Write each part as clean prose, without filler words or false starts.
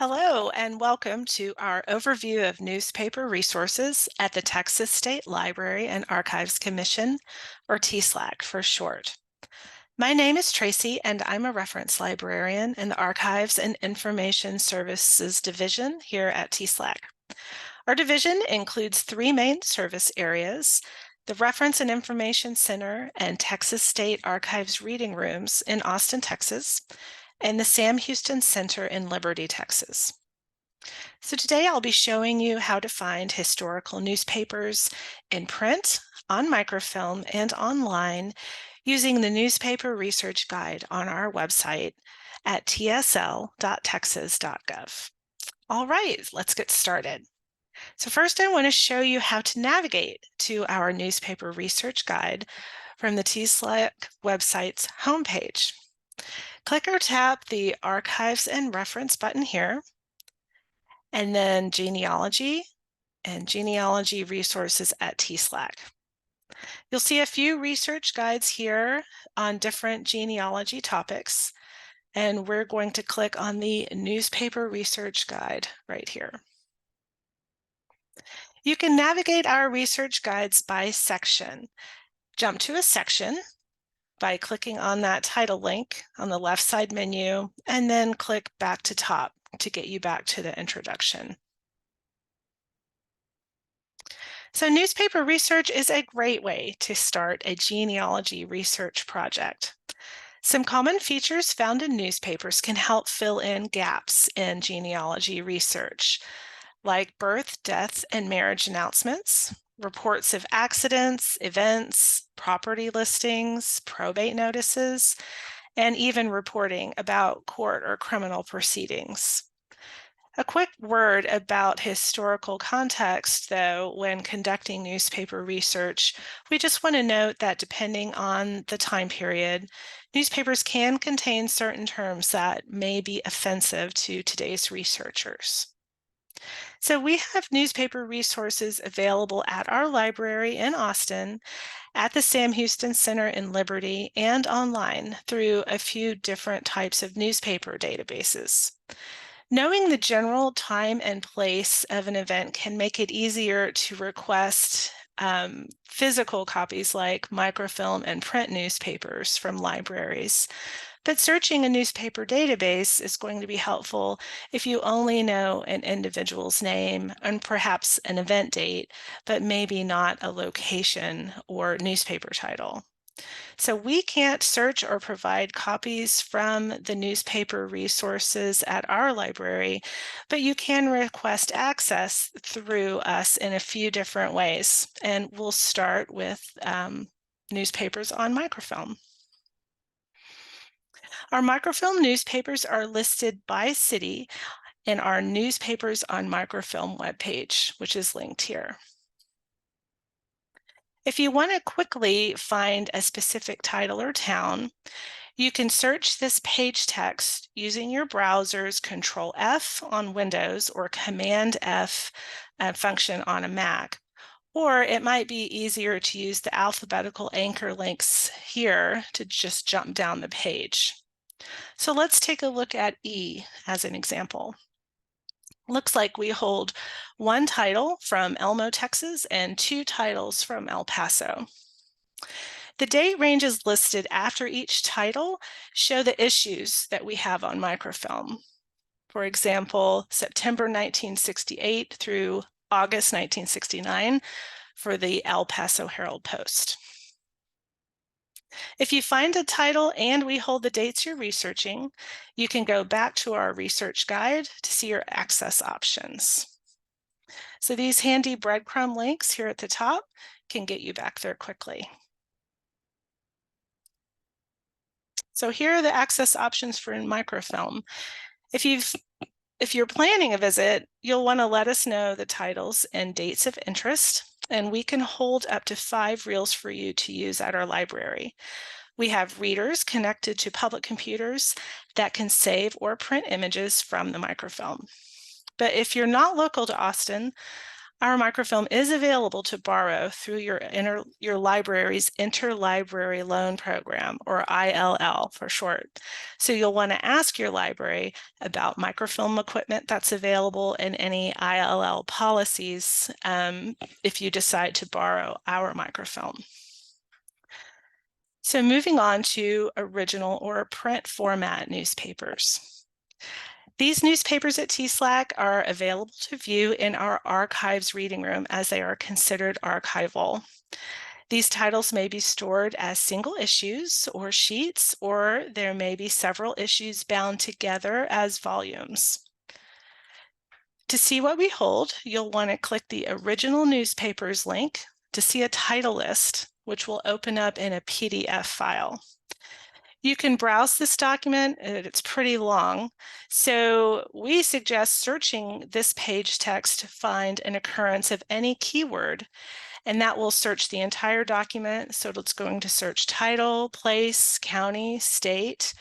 Hello, and welcome to our overview of newspaper resources at the Texas State Library and Archives Commission, or TSLAC for short. My name is Tracy, and I'm a reference librarian in the Archives and Information Services Division here at TSLAC. Our division includes three main service areas: the Reference and Information Center and Texas State Archives Reading Rooms in Austin, Texas, and the Sam Houston Center in Liberty, Texas. So today I'll be showing you how to find historical newspapers in print, on microfilm, and online using the Newspaper Research Guide on our website at tsl.texas.gov. All right, let's get started. So first I want to show you how to navigate to our Newspaper Research Guide from the TSLAC website's homepage. Click or tap the Archives and Reference button here, and then Genealogy and Genealogy Resources at TSLAC. You'll see a few research guides here on different genealogy topics, and we're going to click on the Newspaper Research Guide right here. You can navigate our research guides by section. Jump to a section by clicking on that title link on the left side menu, and then click back to top to get you back to the introduction. So newspaper research is a great way to start a genealogy research project. Some common features found in newspapers can help fill in gaps in genealogy research, like birth, death, and marriage announcements, reports of accidents, events, property listings, probate notices, and even reporting about court or criminal proceedings. A quick word about historical context, though, when conducting newspaper research. We just want to note that depending on the time period, newspapers can contain certain terms that may be offensive to today's researchers. So we have newspaper resources available at our library in Austin, at the Sam Houston Center in Liberty, and online through a few different types of newspaper databases. Knowing the general time and place of an event can make it easier to request physical copies like microfilm and print newspapers from libraries. But searching a newspaper database is going to be helpful if you only know an individual's name and perhaps an event date, but maybe not a location or newspaper title. So we can't search or provide copies from the newspaper resources at our library, but you can request access through us in a few different ways. And we'll start with newspapers on microfilm. Our microfilm newspapers are listed by city in our Newspapers on Microfilm webpage, which is linked here. If you want to quickly find a specific title or town, you can search this page text using your browser's Control F on Windows or Command F function on a Mac. Or it might be easier to use the alphabetical anchor links here to just jump down the page. So let's take a look at E as an example. Looks like we hold one title from Elmo, Texas, and two titles from El Paso. The date ranges listed after each title show the issues that we have on microfilm. For example, September 1968 through August 1969 for the El Paso Herald-Post. If you find a title and we hold the dates you're researching, you can go back to our research guide to see your access options. So these handy breadcrumb links here at the top can get you back there quickly. So here are the access options for microfilm. If you're planning a visit, you'll want to let us know the titles and dates of interest, and we can hold up to 5 reels for you to use at our library. We have readers connected to public computers that can save or print images from the microfilm. But if you're not local to Austin, Our microfilm is available to borrow through your library's Interlibrary Loan Program, or ILL for short. So you'll want to ask your library about microfilm equipment that's available and any ILL policies if you decide to borrow our microfilm. So moving on to original or print format newspapers. These newspapers at TSLAC are available to view in our archives reading room as they are considered archival. These titles may be stored as single issues or sheets, or there may be several issues bound together as volumes. To see what we hold, you'll want to click the Original Newspapers link to see a title list, which will open up in a PDF file. You can browse this document, and it's pretty long, so we suggest searching this page text to find an occurrence of any keyword, and that will search the entire document. So it's going to search title, place, county, state,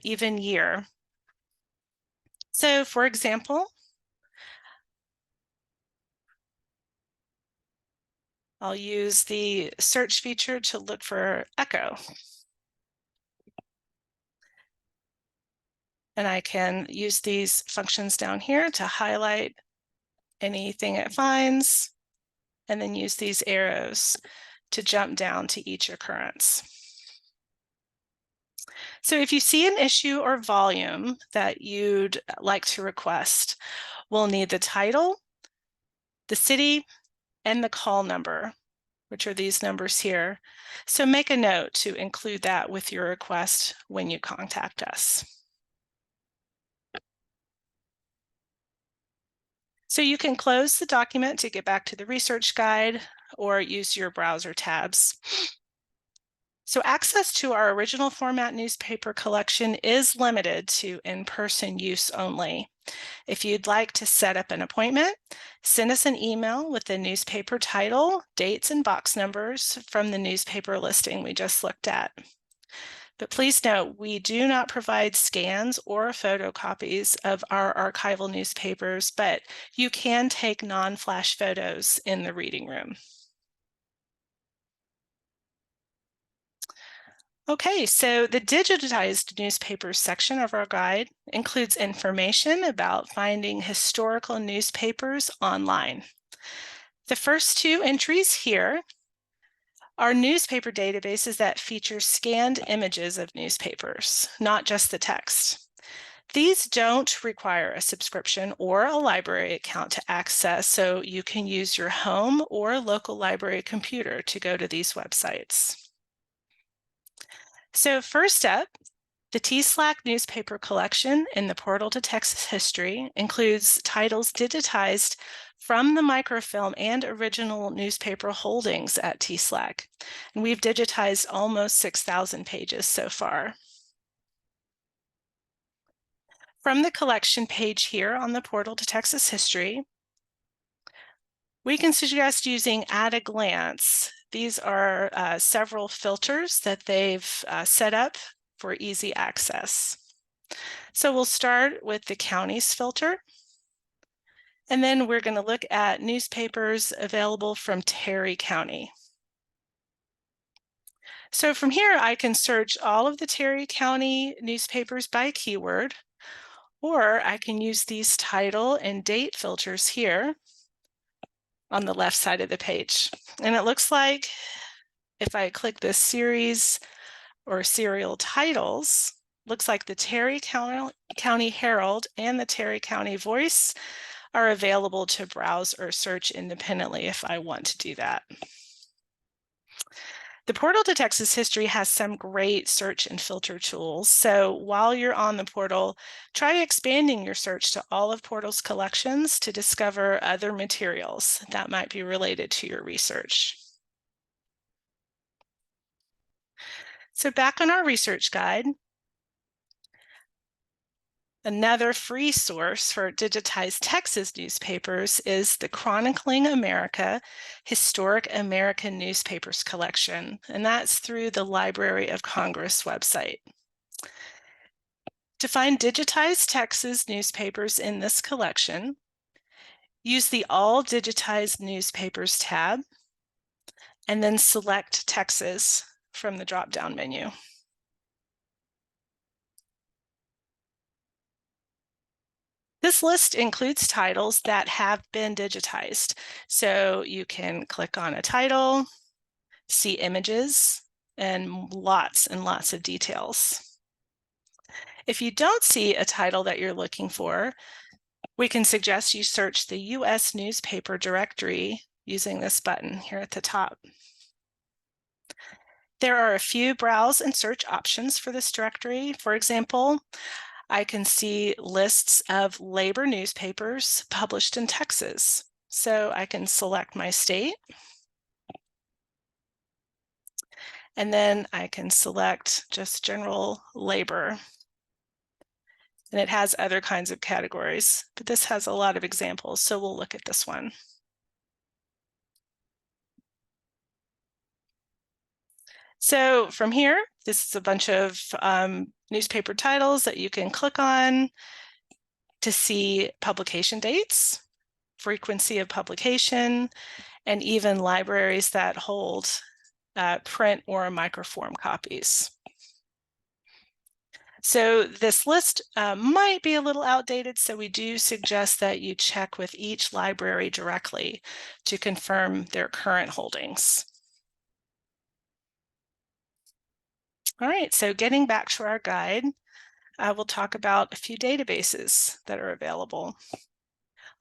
even year. So for example, I'll use the search feature to look for echo. And I can use these functions down here to highlight anything it finds, and then use these arrows to jump down to each occurrence. So if you see an issue or volume that you'd like to request, we'll need the title, the city, and the call number, which are these numbers here. So make a note to include that with your request when you contact us. So you can close the document to get back to the research guide or use your browser tabs. So access to our original format newspaper collection is limited to in-person use only. If you'd like to set up an appointment, send us an email with the newspaper title, dates, and box numbers from the newspaper listing we just looked at. But please note, we do not provide scans or photocopies of our archival newspapers, but you can take non-flash photos in the reading room. Okay, so the digitized newspapers section of our guide includes information about finding historical newspapers online. The first two entries here are newspaper databases that feature scanned images of newspapers, not just the text. These don't require a subscription or a library account to access, so you can use your home or local library computer to go to these websites. So first up, the TSLAC newspaper collection in the Portal to Texas History includes titles digitized from the microfilm and original newspaper holdings at TSLAC. And we've digitized almost 6,000 pages so far. From the collection page here on the Portal to Texas History, we can suggest using At a Glance. These are several filters that they've set up for easy access. So we'll start with the counties filter, and then we're going to look at newspapers available from Terry County. So from here, I can search all of the Terry County newspapers by keyword, or I can use these title and date filters here on the left side of the page. And it looks like if I click this series or serial titles, looks like the Terry County Herald and the Terry County Voice are available to browse or search independently if I want to do that. The Portal to Texas History has some great search and filter tools. So while you're on the portal, try expanding your search to all of Portal's collections to discover other materials that might be related to your research. So back on our research guide, another free source for digitized Texas newspapers is the Chronicling America Historic American Newspapers Collection, and that's through the Library of Congress website. To find digitized Texas newspapers in this collection, Use the All Digitized Newspapers tab, and then select Texas from the drop-down menu. This list includes titles that have been digitized. So you can click on a title, see images, and lots of details. If you don't see a title that you're looking for, we can suggest you search the U.S. newspaper directory using this button here at the top. There are a few browse and search options for this directory. For example, I can see lists of labor newspapers published in Texas. So I can select my state, and then I can select just general labor. And it has other kinds of categories, but this has a lot of examples, so we'll look at this one. So from here, this is a bunch of newspaper titles that you can click on to see publication dates, frequency of publication, and even libraries that hold print or microfilm copies. So this list might be a little outdated, so we do suggest that you check with each library directly to confirm their current holdings. All right, so getting back to our guide, we'll talk about a few databases that are available.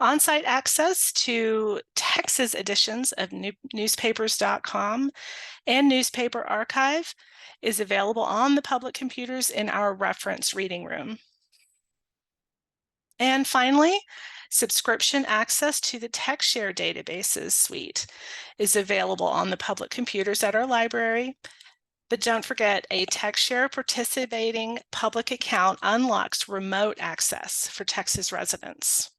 On-site access to Texas editions of newspapers.com and Newspaper Archive is available on the public computers in our reference reading room. And finally, subscription access to the TextShare databases suite is available on the public computers at our library. But don't forget, a TextShare participating public account unlocks remote access for Texas residents.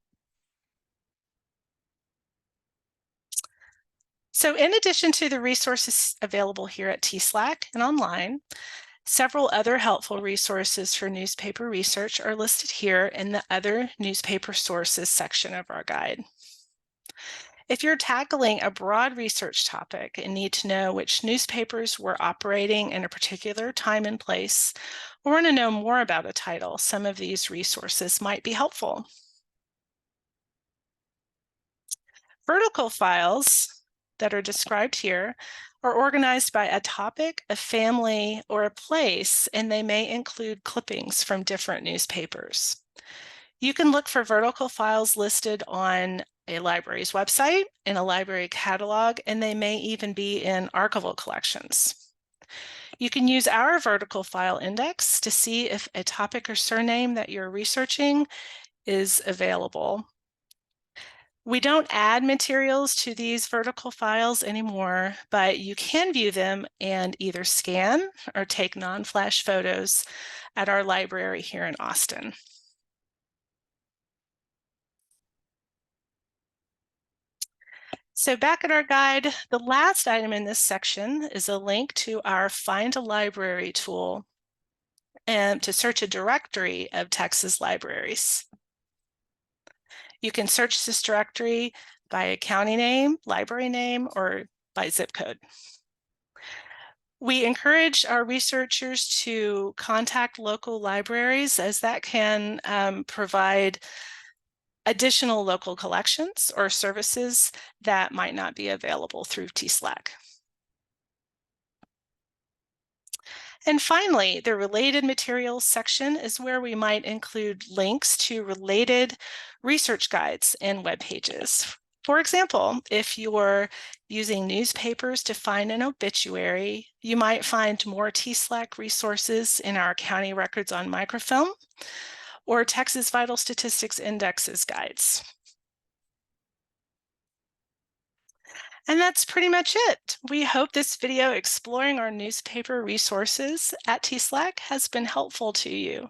So in addition to the resources available here at TSLAC and online, several other helpful resources for newspaper research are listed here in the Other Newspaper Sources section of our guide. If you're tackling a broad research topic and need to know which newspapers were operating in a particular time and place, or want to know more about a title, some of these resources might be helpful. Vertical files that are described here are organized by a topic, a family, or a place, and they may include clippings from different newspapers. You can look for vertical files listed on a library's website, in a library catalog, and they may even be in archival collections. You can use our vertical file index to see if a topic or surname that you're researching is available. We don't add materials to these vertical files anymore, but you can view them and either scan or take non-flash photos at our library here in Austin. So back at our guide, the last item in this section is a link to our Find a Library tool and to search a directory of Texas libraries. You can search this directory by a county name, library name, or by zip code. We encourage our researchers to contact local libraries, as that can provide additional local collections or services that might not be available through TSLAC. And finally, the related materials section is where we might include links to related research guides and web pages. For example, if you're using newspapers to find an obituary, you might find more TSLAC resources in our County Records on Microfilm or Texas Vital Statistics Indexes guides. And that's pretty much it. We hope this video exploring our newspaper resources at TSLAC has been helpful to you.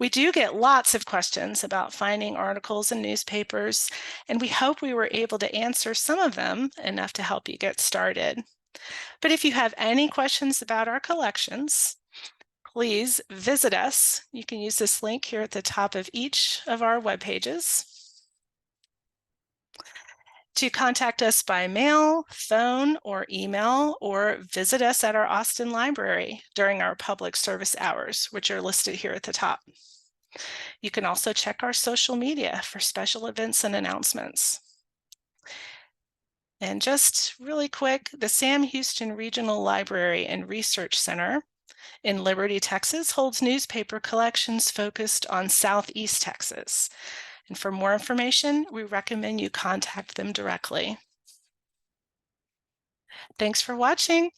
We do get lots of questions about finding articles in newspapers, and we hope we were able to answer some of them enough to help you get started. But if you have any questions about our collections, please visit us. You can use this link here at the top of each of our web pages. To contact us by mail, phone, or email, or visit us at our Austin Library during our public service hours, which are listed here at the top. You can also check our social media for special events and announcements. And just really quick, the Sam Houston Regional Library and Research Center in Liberty, Texas, holds newspaper collections focused on Southeast Texas. And for more information, we recommend you contact them directly. Thanks for watching.